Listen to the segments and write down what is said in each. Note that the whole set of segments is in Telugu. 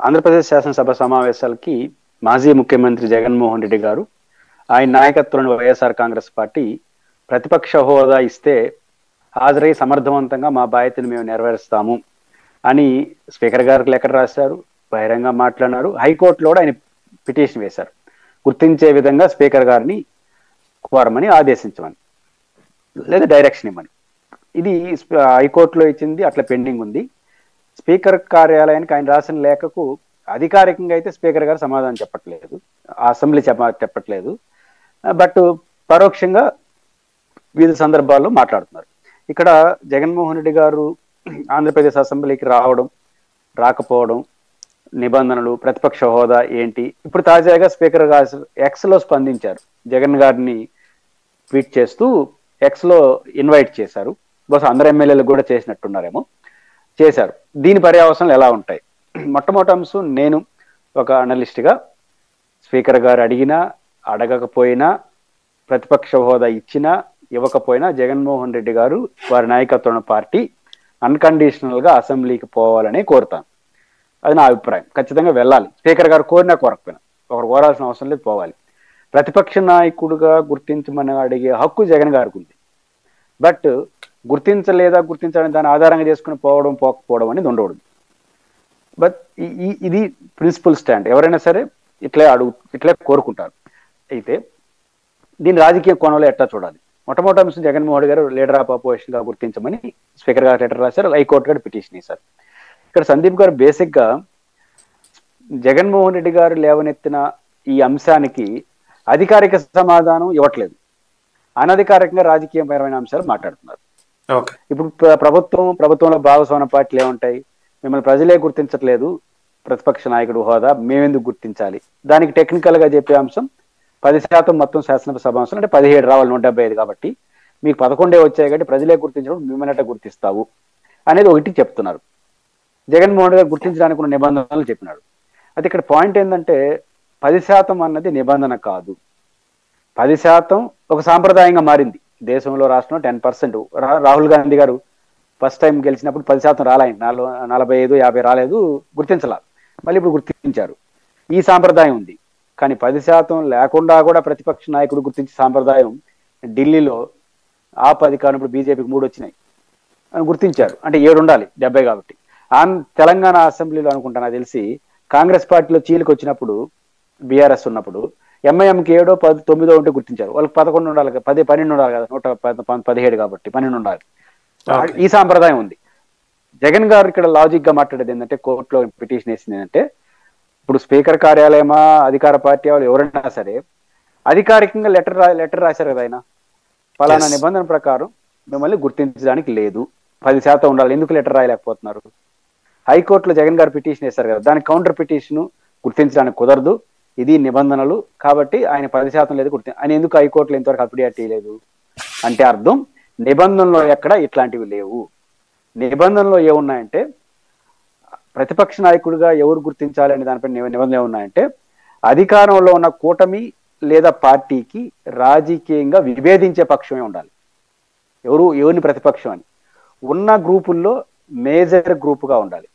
ఆంధ్రప్రదేశ్ శాసనసభ సమావేశాలకి మాజీ ముఖ్యమంత్రి జగన్మోహన్ రెడ్డి గారు ఆయన నాయకత్వంలోని వైఎస్ఆర్ కాంగ్రెస్ పార్టీ ప్రతిపక్ష హోదా ఇస్తే హాజరై సమర్థవంతంగా మా బాధ్యతను మేము నెరవేరుస్తాము అని స్పీకర్ గారికి లెటర్ రాశారు, బహిరంగ మాట్లాడినారు. హైకోర్టులో కూడా ఆయన పిటిషన్ వేశారు, గుర్తించే విధంగా స్పీకర్ గారిని కోరమని ఆదేశించమని లేదా డైరెక్షన్ ఇవ్వమని. ఇది హైకోర్టులో ఇచ్చింది, అట్లా పెండింగ్ ఉంది. స్పీకర్ కార్యాలయానికి ఆయన రాసిన లేఖకు అధికారికంగా అయితే స్పీకర్ గారు సమాధానం చెప్పట్లేదు, అసెంబ్లీ చెప్పట్లేదు. బట్ పరోక్షంగా వివిధ సందర్భాల్లో మాట్లాడుతున్నారు. ఇక్కడ జగన్మోహన్ రెడ్డి గారు ఆంధ్రప్రదేశ్ అసెంబ్లీకి రావడం, రాకపోవడం, నిబంధనలు, ప్రతిపక్ష హోదా ఏంటి, ఇప్పుడు తాజాగా స్పీకర్ గారు ఎక్స్ లో స్పందించారు. జగన్ గారిని ట్వీట్ చేస్తూ ఎక్స్ లో ఇన్వైట్ చేశారు. బహుశా అందరు ఎమ్మెల్యేలు కూడా చేసినట్టున్నారేమో, చేశారు. దీని పర్యవసనాలు ఎలా ఉంటాయి? మొట్టమొదటి అంశం, నేను ఒక అనలిస్ట్గా స్పీకర్ గారు అడిగినా అడగకపోయినా, ప్రతిపక్ష హోదా ఇచ్చినా ఇవ్వకపోయినా జగన్మోహన్ రెడ్డి గారు వారి నాయకత్వం పార్టీ అన్కండిషనల్ గా అసెంబ్లీకి పోవాలని కోరుతాను. అది నా అభిప్రాయం. ఖచ్చితంగా వెళ్ళాలి. స్పీకర్ గారు కోరినా కోరకపోయినా, ఒకరు కోరాల్సిన అవసరం లేదు, పోవాలి. ప్రతిపక్ష నాయకుడిగా గుర్తించమని అడిగే హక్కు జగన్ గారికి ఉంది. బట్ గుర్తించలేదా గుర్తించాలని దాని ఆధారంగా చేసుకుని పోవడం పోకపోవడం అనేది ఉండకూడదు. బట్ ఇది ప్రిన్సిపల్ స్టాండ్. ఎవరైనా సరే ఇట్లే కోరుకుంటారు. అయితే దీని రాజకీయ కోణంలో ఎట్లా చూడాలి? మొట్టమొదటి అంశం, జగన్మోహన్ గారు లీడర్ ఆఫ్ అపోజిషన్ గా గుర్తించమని స్పీకర్ గారు లెటర్ రాశారు, హైకోర్టు గారు పిటిషన్ వేశారు. ఇక్కడ సందీప్ గారు బేసిక్ గా జగన్మోహన్ రెడ్డి గారు లేవనెత్తిన ఈ అంశానికి అధికారిక సమాధానం ఇవ్వట్లేదు, అనధికారికంగా రాజకీయపరమైన అంశాలు మాట్లాడుతున్నారు. ఇప్పుడు ప్రభుత్వంలో భాగస్వామ్య పార్టీలు ఏముంటాయి? మిమ్మల్ని ప్రజలే గుర్తించట్లేదు, ప్రతిపక్ష నాయకుడు హోదా మేమెందుకు గుర్తించాలి? దానికి టెక్నికల్ గా చెప్పే అంశం 10% మొత్తం శాసనసభ సభాంశాలు, అంటే 17 రావాలి, 175 కాబట్టి మీకు 11 వచ్చాయి కాబట్టి ప్రజలే గుర్తించడం, మిమ్మల్ని గుర్తిస్తావు అనేది ఒకటి చెప్తున్నారు. జగన్మోహన్ గారు గుర్తించడానికి ఉన్న నిబంధనలు చెప్పినాడు. అయితే ఇక్కడ పాయింట్ ఏంటంటే 10% అన్నది నిబంధన కాదు. 10% ఒక సాంప్రదాయంగా మారింది దేశంలో. రాష్ట్రంలో 10%. రాహుల్ గాంధీ గారు ఫస్ట్ టైం గెలిచినప్పుడు 10% రాలేదు, 45, 50 రాలేదు, గుర్తించాల. మళ్ళీ ఇప్పుడు గుర్తించారు. ఈ సాంప్రదాయం ఉంది. కానీ 10% లేకుండా కూడా ప్రతిపక్ష నాయకుడు గుర్తించే సాంప్రదాయం ఢిల్లీలో ఆప్ అధికారం, ఇప్పుడు బీజేపీకి 3 వచ్చినాయి అని గుర్తించారు. అంటే 7 ఉండాలి, 70 కాబట్టి. తెలంగాణ అసెంబ్లీలో అనుకుంటా నాకు తెలిసి కాంగ్రెస్ పార్టీలో చీలికి వచ్చినప్పుడు, బీఆర్ఎస్ ఉన్నప్పుడు ఎంఐఎంకి 7, 10, 9 ఉంటే గుర్తించారు. వాళ్ళకి 11 ఉండాలి కదా, 10, 12 ఉండాలి కదా, 117 కాబట్టి 12 ఉండాలి. ఈ సాంప్రదాయం ఉంది. జగన్ గారు ఇక్కడ లాజిక్ గా మాట్లాడేది ఏంటంటే, కోర్టులో పిటిషన్ వేసింది ఏంటంటే, ఇప్పుడు స్పీకర్ కార్యాలయమా అధికార పార్టీ వాళ్ళు ఎవరైనా సరే అధికారికంగా లెటర్ రాశారు కదా, ఆయన ఫలానా నిబంధన ప్రకారం మిమ్మల్ని గుర్తించడానికి లేదు, 10% ఉండాలి, ఎందుకు లెటర్ రాయలేకపోతున్నారు? హైకోర్టులో జగన్ గారు పిటిషన్ వేశారు కదా, దానికి కౌంటర్ పిటిషన్ గుర్తించడానికి కుదరదు, ఇది నిబంధనలు కాబట్టి ఆయన 10% లేదు ఆయన ఎందుకు హైకోర్టులో ఇంతవరకు అఫిడవిట్ చేయలేదు అంటే అర్థం నిబంధనలో ఎక్కడ ఇట్లాంటివి లేవు. నిబంధనలో ఏమున్నాయంటే, ప్రతిపక్ష నాయకుడిగా ఎవరు గుర్తించాలి అనే దానిపై నిబంధనలు ఏమున్నాయంటే, అధికారంలో ఉన్న కూటమి లేదా పార్టీకి రాజకీయంగా విభేదించే పక్షమే ఉండాలి. ఎవరిని ప్రతిపక్షం అని ఉన్న గ్రూపుల్లో మేజర్ గ్రూపుగా ఉండాలి,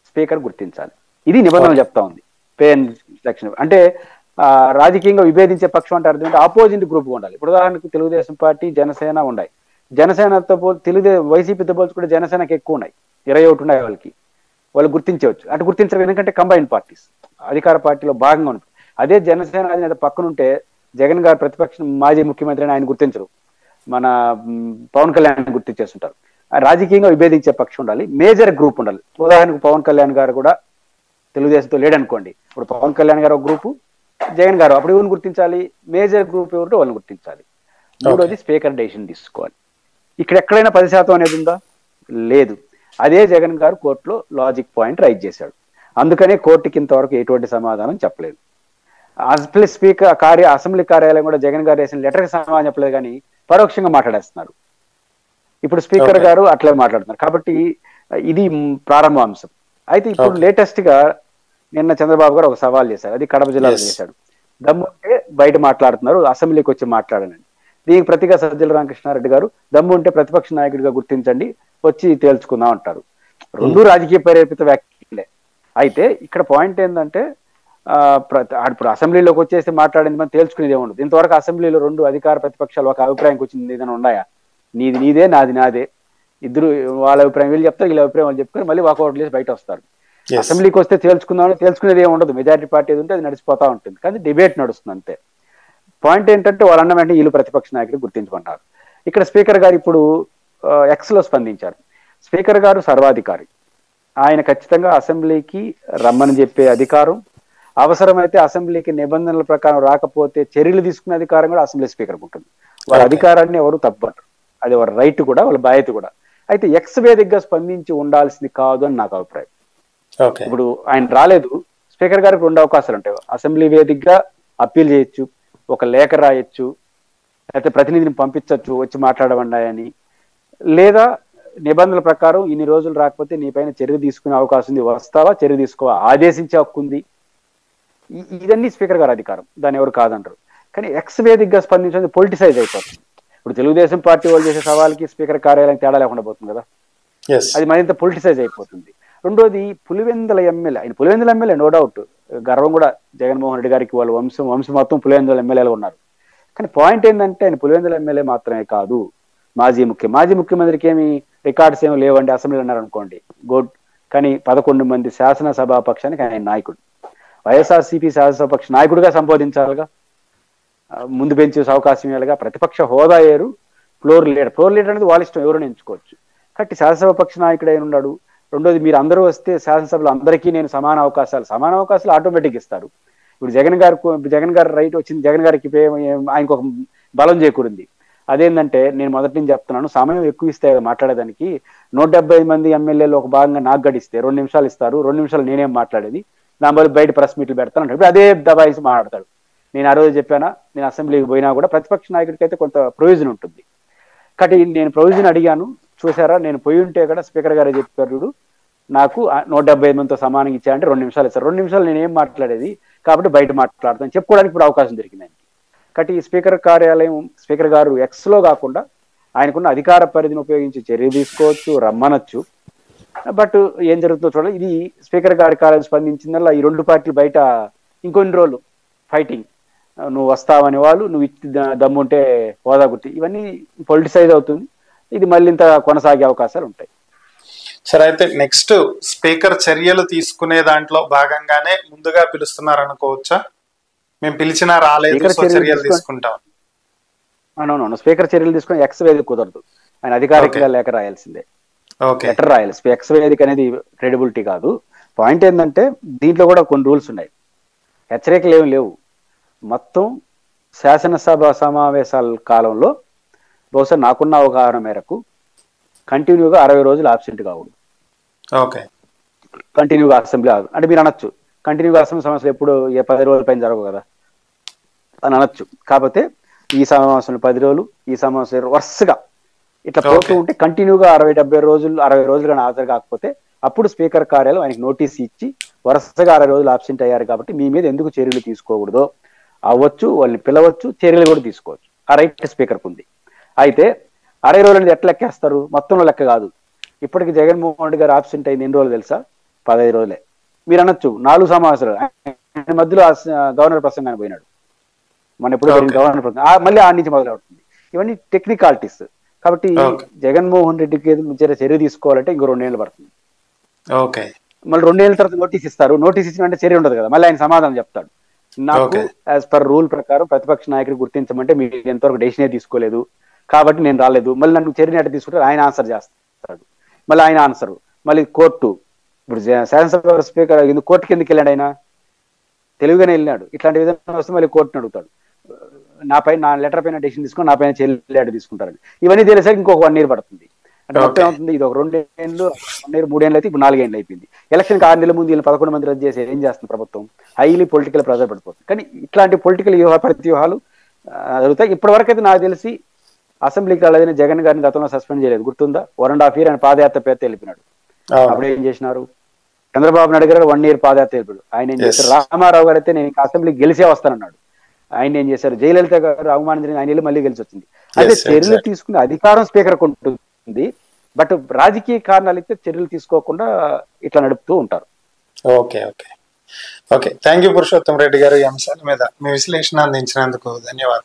స్పీకర్ గుర్తించాలి. ఇది నిబంధనలు చెప్తా ఉంది. పేన్ సెక్షన్ అంటే రాజకీయంగా విభేదించే పక్షం అంటే అర్థం అంటే ఆపోజిట్ గ్రూప్ ఉండాలి. ఇప్పుడు ఉదాహరణకు తెలుగుదేశం పార్టీ, జనసేన ఉన్నాయి. జనసేనతో వైసీపీతో పోల్చుకుంటే జనసేనకి ఎక్కువ ఉన్నాయి, 21 ఉన్నాయి. వాళ్ళు గుర్తించవచ్చు. అంటే గుర్తించరు, ఎందుకంటే కంబైన్డ్ పార్టీస్, అధికార పార్టీలో భాగంగా ఉంటుంది. అదే జనసేన అధినేత పక్కనుంటే జగన్ గారు ప్రతిపక్ష మాజీ ముఖ్యమంత్రి అని ఆయన గుర్తించరు, మన పవన్ కళ్యాణ్ గుర్తించేస్తుంటారు. రాజకీయంగా విభేదించే పక్షం ఉండాలి, మేజర్ గ్రూప్ ఉండాలి. ఉదాహరణకు పవన్ కళ్యాణ్ గారు కూడా తెలుగుదేశంతో లేడనుకోండి, ఇప్పుడు పవన్ కళ్యాణ్ గారు ఒక గ్రూపు, జగన్ గారు, అప్పుడు ఎవరిని గుర్తించాలి? మేజర్ గ్రూప్ ఎవరితో వాళ్ళని గుర్తించాలి. మూడోది స్పీకర్ డెసిషన్ తీసుకోవాలి. ఇక్కడ ఎక్కడైనా 10% అనేది ఉందా? లేదు. అదే జగన్ గారు కోర్టులో లాజిక్ పాయింట్ రైజ్ చేశాడు. అందుకనే కోర్టుకి ఇంతవరకు ఎటువంటి సమాధానం చెప్పలేదు. అసెంబ్లీ కార్యాలయం కూడా జగన్ గారు వేసిన లెటర్కి సమాధానం చెప్పలేదు, కానీ పరోక్షంగా మాట్లాడేస్తున్నారు. ఇప్పుడు స్పీకర్ గారు అట్లే మాట్లాడుతున్నారు. కాబట్టి ఇది ప్రారంభ అంశం. అయితే ఇప్పుడు లేటెస్ట్ గా నిన్న చంద్రబాబు గారు ఒక సవాల్ చేశారు, అది కడప జిల్లాలో చేశాడు. దమ్ముంటే బయట మాట్లాడుతున్నారు, అసెంబ్లీకి వచ్చి మాట్లాడనని. దీనికి ప్రతిగా సజ్జల రామకృష్ణారెడ్డి గారు దమ్ముంటే ప్రతిపక్ష నాయకుడిగా గుర్తించండి, వచ్చి తేల్చుకుందాం అంటారు. రెండు రాజకీయ ప్రేరేపిత వ్యాఖ్యలే. అయితే ఇక్కడ పాయింట్ ఏంటంటే ఇప్పుడు అసెంబ్లీలోకి వచ్చేసి మాట్లాడింది మనం తేల్చుకునేది ఏముండదు. ఇంతవరకు అసెంబ్లీలో రెండు అధికార ప్రతిపక్షాలు ఒక అభిప్రాయంకి వచ్చింది ఏదైనా ఉన్నాయా? నీది నీదే, నాది నాదే, ఇద్దరు వాళ్ళ అభిప్రాయం వీళ్ళు చెప్తారు, వీళ్ళ అభిప్రాయం వాళ్ళు చెప్పుకొని మళ్ళీ వాకౌట్ చేసి బయట వస్తారు. అసెంబ్లీకి వస్తే తేల్చుకుందామని తేల్చుకునేది ఏమి ఉండదు. మెజారిటీ పార్టీ ఏది ఉంటే అది నడిచిపోతా ఉంటుంది, కానీ డిబేట్ నడుస్తుంది అంతే. పాయింట్ ఏంటంటే వాళ్ళు అన్న వెంటనే వీళ్ళు ప్రతిపక్ష నాయకులు గుర్తించుకుంటారు. ఇక్కడ స్పీకర్ గారు ఇప్పుడు ఎక్స్ లో స్పందించారు. స్పీకర్ గారు సర్వాధికారి, ఆయన ఖచ్చితంగా అసెంబ్లీకి రమ్మని చెప్పే అధికారం, అవసరమైతే అసెంబ్లీకి నిబంధనల ప్రకారం రాకపోతే చర్యలు తీసుకునే అధికారం కూడా అసెంబ్లీ స్పీకర్కి ఉంటుంది. వాళ్ళ అధికారాన్ని ఎవరు తప్పరు, అది వాళ్ళ రైట్ కూడా, వాళ్ళ బాధ్యత కూడా. అయితే ఎక్స్ వేదికగా స్పందించి ఉండాల్సింది కాదు అని నాకు అభిప్రాయం. ఇప్పుడు ఆయన రాలేదు, స్పీకర్ గారికి రెండు అవకాశాలు ఉంటాయి. అసెంబ్లీ వేదికగా అప్పీల్ చేయొచ్చు, ఒక లేఖ రాయొచ్చు, లేకపోతే ప్రతినిధిని పంపించవచ్చు వచ్చి మాట్లాడమన్నాయని, లేదా నిబంధనల ప్రకారం ఇన్ని రోజులు రాకపోతే నీ పైన చర్య తీసుకునే అవకాశం ఉంది, వస్తావా చర్య తీసుకోవా, ఆదేశించే హక్కు ఉంది. ఇదన్నీ స్పీకర్ గారి అధికారం, దాన్ని ఎవరు కాదంటారు. కానీ ఎక్స్ వేదికగా స్పందించేది పొలిటిసైజ్ అయిపోతుంది. ఇప్పుడు తెలుగుదేశం పార్టీ వాళ్ళు చేసే సవాల్కి స్పీకర్ కార్యాలయం తేడా లేకుండా పోతుంది కదా, అది మరింత పొలిటిసైజ్ అయిపోతుంది. రెండోది పులివెందుల ఎమ్మెల్యే, ఆయన పులివెందుల ఎమ్మెల్యే నో డౌట్, గర్వం కూడా జగన్మోహన్ రెడ్డి గారికి, వాళ్ళ వంశం మొత్తం పులివెందుల ఎమ్మెల్యేలు ఉన్నారు. కానీ పాయింట్ ఏంటంటే ఆయన పులివెందుల ఎమ్మెల్యే మాత్రమే కాదు, మాజీ ముఖ్యమంత్రికి ఏమి రికార్డ్స్ ఏమి లేవండి అసెంబ్లీలో అన్నారు అనుకోండి, గుడ్. కానీ 11 మంది శాసనసభా పక్షానికి ఆయన నాయకుడు, వైఎస్ఆర్సీపీ శాసనసభాపక్ష నాయకుడిగా సంబోధించాలిగా, ముందు బెంచ్ అవకాశం ఇవ్వాలిగా. ప్రతిపక్ష హోదా ఏరు, ఫ్లోర్ లీడర్ అనేది వాళ్ళ ఇష్టం, ఎవరైనా ఎంచుకోవచ్చు. కాబట్టి శాసనసభాపక్ష నాయకుడు అయిన ఉన్నాడు. రెండోది, మీరు అందరూ వస్తే శాసనసభలో అందరికీ నేను సమాన అవకాశాలు ఆటోమేటిక్ ఇస్తారు. ఇప్పుడు జగన్ గారు రైట్ వచ్చింది, జగన్ గారికి ఆయనకు ఒక బలం చేకూరింది. అదేంటంటే, నేను మొదటి నుంచి చెప్తున్నాను, సమయం ఎక్కువ ఇస్తే మాట్లాడేదానికి. 175 మంది ఎమ్మెల్యేలు ఒక భాగంగా నాకు గడిస్తే 2 నిమిషాలు ఇస్తారు, 2 నిమిషాలు నేనేం మాట్లాడేది, నా బయట ప్రెస్ మీట్లు పెడతాను అంటే అదే దబాయిసి మాట్లాడతాడు. నేను ఆ రోజు చెప్పానా, నేను అసెంబ్లీకి పోయినా కూడా ప్రతిపక్ష నాయకుడికి అయితే కొంత ప్రొవిజన్ ఉంటుంది. కాబట్టి నేను ప్రొవిజన్ అడిగాను, చూసారా, నేను పోయి ఉంటే కూడా స్పీకర్ గారే చెప్పారు నాకు 175 మందితో సమానంగా ఇచ్చారంటే 2 నిమిషాలు ఇస్తారు, 2 నిమిషాలు నేనేం మాట్లాడేది, కాబట్టి బయట మాట్లాడతాను చెప్పుకోవడానికి ఇప్పుడు అవకాశం దొరికింది ఆయనకి. కాబట్టి ఈ స్పీకర్ కార్యాలయం, స్పీకర్ గారు ఎక్స్ లో కాకుండా ఆయనకున్న అధికార పరిధిని ఉపయోగించి చర్య తీసుకోవచ్చు, రమ్మనొచ్చు. బట్ ఏం జరుగుతుందో చూడాలి. ఇది స్పీకర్ గారి కార్యాలయం స్పందించిందల్లా ఈ రెండు పార్టీలు బయట ఇంకొన్ని రోజులు ఫైటింగ్, నువ్వు వస్తావని వాళ్ళు, నువ్వు ఇచ్చి దమ్ముంటే హోదా గుర్తి, ఇవన్నీ పొలిటిసైజ్ అవుతుంది. ఇది మళ్ళీ ఇంత కొనసాగే అవకాశాలు ఉంటాయి. సరే, అయితే నెక్స్ట్ స్పీకర్ చర్యలు తీసుకునే దాంట్లో భాగంగానే ముందుగా పిలుస్తున్నారు అనుకోవచ్చా? మేము పిలిచినా రాలేదు, చర్యలు తీసుకుంటాం. అవునవును, స్పీకర్ చర్యలు తీసుకుని ఎక్స్ వేదిక కుదరదు, ఆయన అధికారికంగా లేఖ రాయాల్సిందే, లెటర్ రాయాలి. ఎక్స్ వేదిక అనేది క్రెడిబిలిటీ కాదు. పాయింట్ ఏంటంటే, దీంట్లో కూడా కొన్ని రూల్స్ ఉన్నాయి, హెచ్చరికలు ఏమి లేవు. మొత్తం శాసనసభ సమావేశాల కాలంలో బహుశా నాకున్న అవగాహన మేరకు కంటిన్యూగా 60 రోజులు ఆబ్సెంట్ కాకూడదు. కంటిన్యూగా అసెంబ్లీ అంటే మీరు అనొచ్చు, కంటిన్యూగా అసెంబ్లీ సమావేశాలు ఎప్పుడు 10 రోజుల పైన జరగవు కదా అని అనొచ్చు. కాకపోతే ఈ సమావేశంలో 10 రోజులు, ఈ సమావేశం వరుసగా ఇట్లా పోతూ ఉంటే కంటిన్యూగా 60 రోజులు కానీ హాజరు కాకపోతే అప్పుడు స్పీకర్ కార్యాలయం ఆయనకి నోటీస్ ఇచ్చి వరుసగా 60 రోజులు ఆబ్సెంట్ అయ్యారు కాబట్టి మీ మీద ఎందుకు చర్యలు తీసుకోకూడదో అవ్వచ్చు, వాళ్ళని పిలవచ్చు, చర్యలు కూడా తీసుకోవచ్చు, ఆ రైట్ స్పీకర్కి ఉంది. అయితే 60 రోజులు అనేది ఎట్లా లెక్కేస్తారు? మొత్తంలో లెక్క కాదు. ఇప్పటికి జగన్మోహన్ రెడ్డి గారు ఆబ్సెంట్ అయింది ఎన్ని రోజులు తెలుసా? 15 రోజులే. మీరు అనొచ్చు 4 సమావేశాలు, మధ్యలో గవర్నర్ ప్రసంగాన్ని పోయినాడు, మన ఎప్పుడు గవర్నర్ ప్రసంగం మళ్ళీ ఆడి నుంచి మొదలవుతుంది. ఇవన్నీ టెక్నికాలిటీస్. కాబట్టి జగన్మోహన్ రెడ్డికి చర్య తీసుకోవాలంటే ఇంకో 2 ఏళ్ళు పడుతుంది. మళ్ళీ 2 ఏళ్ళ తర్వాత నోటీస్ ఇస్తారు, నోటీస్ ఇచ్చిన అంటే చర్య ఉండదు కదా, మళ్ళీ ఆయన సమాధానం చెప్తాడు. నాకు యాజ్ పర్ రూల్ ప్రకారం ప్రతిపక్ష నాయకుడు గుర్తించమంటే మీరు ఎంతవరకు డెసిషనే తీసుకోలేదు కాబట్టి నేను రాలేదు, మళ్ళీ నన్ను చర్యని అట్లా తీసుకుంటారు, ఆయన ఆన్సర్ చేస్తాడు, మళ్ళీ ఆయన ఆన్సర్, మళ్ళీ కోర్టు. ఇప్పుడు శాసనసభ స్పీకర్ కోర్టుకి ఎందుకు వెళ్ళాడు? ఆయన తెలుగుగానే వెళ్ళినాడు. ఇట్లాంటి విధంగా వస్తే మళ్ళీ కోర్టును అడుగుతాడు, నా లెటర్ పైన డెసిషన్ తీసుకుని నా పైన చర్యలు తీసుకుంటారని. ఇవన్నీ తెలిసాక ఇంకొక 1 year పడుతుంది. అంటే మొత్తం ఏమవుతుంది, ఇది ఒక 2 ఏళ్ళు, 1 year 3 ఏళ్ళు అయితే ఇప్పుడు 4 ఏళ్ళు అయిపోయింది. ఎలక్షన్కి 6 నెలల ముందు వీళ్ళు 11 మంది రద్దు చేసి ఏం చేస్తుంది ప్రభుత్వం? హైలీ పొలిటికల్ ప్రెజర్ పడిపోతుంది. కానీ ఇట్లాంటి పొలిటికల్ ప్రతివ్యూహాలు జరుగుతాయి. ఇప్పటి వరకు అయితే నాకు తెలిసి అసెంబ్లీకి వెళ్ళదని జగన్ గారిని గతంలో సస్పెండ్ చేయలేదు, గుర్తుందా? 1.5 year ఆయన పాదయాత్ర పేరు వెళ్ళిపోయినాడు. అప్పుడు ఏం చేసినారు? చంద్రబాబు నాయుడు గారు 1 year పాదయాత్ర వెళ్ళిపోయాడు. ఆయన ఏం చేశారు? రామారావు గారు అయితే నేను అసెంబ్లీకి గెలిచే వస్తానన్నాడు, ఆయన ఏం చేశారు? జయలలిత గారు అవమానించిన ఆయన మళ్ళీ గెలిచి వచ్చింది. అదే చర్యలు తీసుకునే అధికారం స్పీకర్కు ఉంటుంది, బట్ రాజకీయ కారణాలు అయితే చర్యలు తీసుకోకుండా ఇట్లా నడుపుతూ ఉంటారు. Okay okay okay thank you Purushottam Reddy గారు, ఈ అంశాల మీద మీ విశ్లేషణ అందించినందుకు ధన్యవాదాలు.